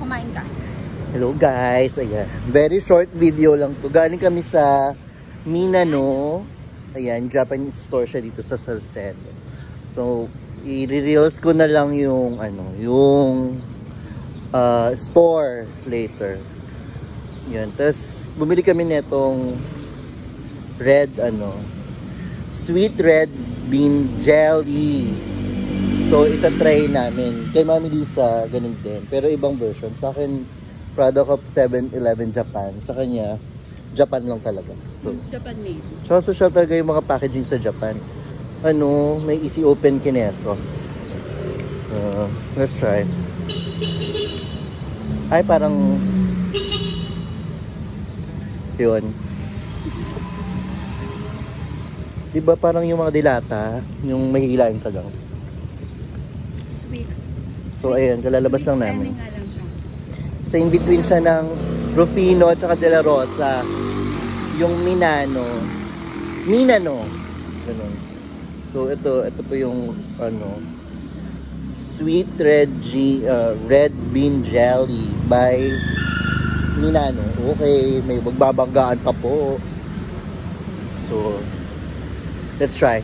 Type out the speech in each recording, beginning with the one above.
kumain ka. Hello guys, ayan. Very short video lang to. Galing kami sa Minano. Ayan, Japanese store siya dito sa Salcedo. So, i-reels ko na lang yung store later. Yan. Tapos, bumili kami netong red, sweet red bean jelly. So, itatry namin. Kay Mami Lisa, ganun din. Pero ibang version. Sa akin, product of 7-Eleven Japan. Sa kanya, Japan lang talaga. So, Japan made. So, social talaga yung mga packaging sa Japan. May easy open kineto. Let's try. Ay, parang yun. Diba parang yung mga dilata, yung mahihilain ka lang. Sweet. So, ayan, kalalabas lang namin. Nga lang siya. So, in between siya ng Rufino at saka De La Rosa. Yung Minano. Ganun. So, ito po yung, sweet red bean jelly by Minano. Okay, may magbabanggaan pa po. So, let's try.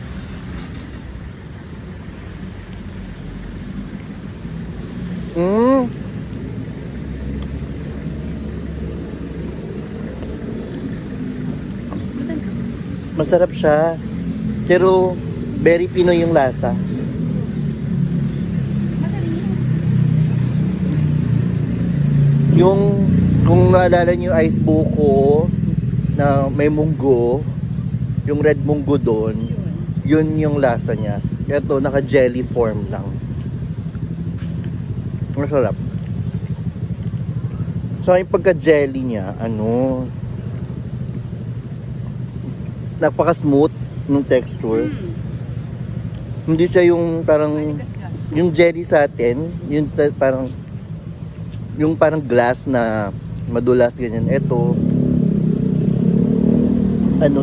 Masarap siya. Pero, very Pinoy yung lasa. Yung, kung naalala niyo yung ice buko na may munggo, yung red munggo doon, yun yung lasa niya. Ito, naka-jelly form lang. Masarap. So, yung pagka-jelly niya, napaka-smooth ng texture. Hindi siya yung parang yung jelly sa atin, yung parang glass na madulas ganyan. Ito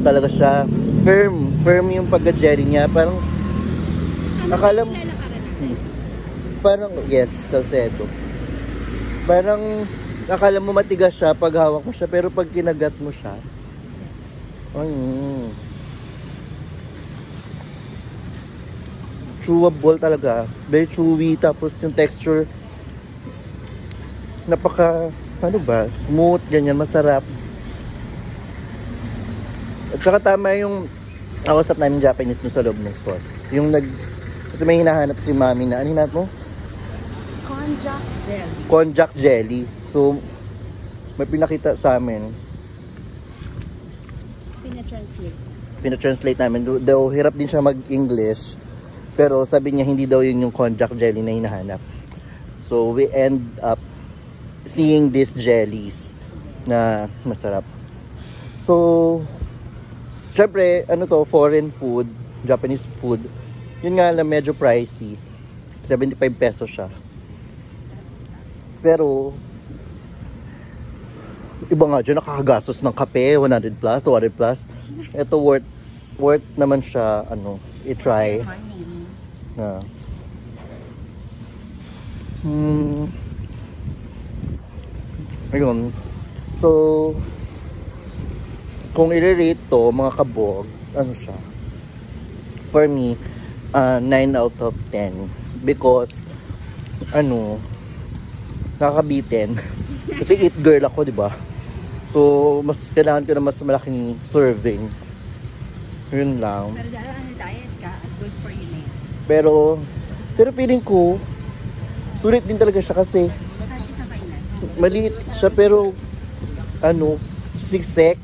talaga siya firm yung pagka-jelly niya. Parang akala mo parang yes, Salcedo. Parang akala mo matigas siya pag hawak mo siya, pero pag kinagat mo siya, chewable talaga. Very chewy. Tapos yung texture napaka smooth, ganyan, masarap. At saka tama yung kausap namin Japanese no sa loob ng store. Yung kasi may hinahanap si Mami na hinanap mo? Konjac jelly. So may pinakita sa amin. Pina-translate namin. Though hirap din siya mag-English. Pero sabi niya hindi daw yun yung konjac jelly na hinahanap. So we end up seeing these jellies na masarap. So syempre, foreign food, Japanese food. Yun nga lang medyo pricey. 75 pesos siya. Pero iba nga dyan, nakakagastos ng kape, 100 plus, 200 plus. Ito worth naman siya, i-try. Ayun. So, kung i-rate to, mga kabogs, siya? For me, 9 out of 10. Because, nakakabitin. Kasi eat girl ako, di ba? So, mas kailangan ko na mas malaking serving. Yun lang. Pero diet ka, good for you na. Pero feeling ko, sulit din talaga siya kasi maliit siya pero, siksek.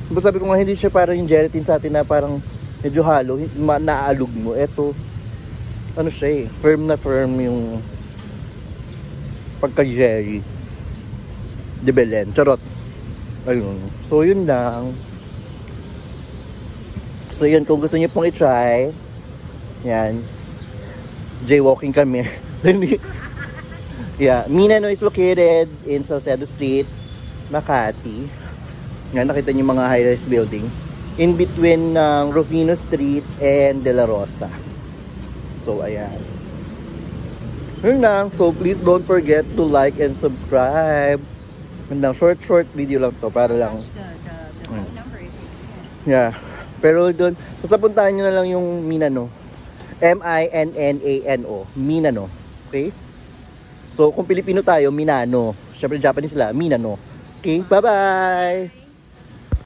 Sabi ko nga, hindi siya parang yung gelatin sa atin na parang medyo halo, naaalog mo. Eto, siya firm na firm yung pagka-jelly. De Belen, charot. Ayun. So, yun lang. So, yun. Kung gusto niyo pong i-try, yan. Jaywalking kami. Yeah. Minano is located in Salcedo Street, Makati. Yan, nakita niyo mga high-rise building. In between ng Rufino Street and De La Rosa. So, ayan. Yun lang. So, please don't forget to like and subscribe. Yun lang. Short video lang to para lang. The phone number if you can. Yeah. Pero doon, basta puntahan nyo na lang yung Minano. Minano. Minano. Okay? So, kung Pilipino tayo, Minano. Siyempre, Japanese sila, Minano. Okay? Bye-bye!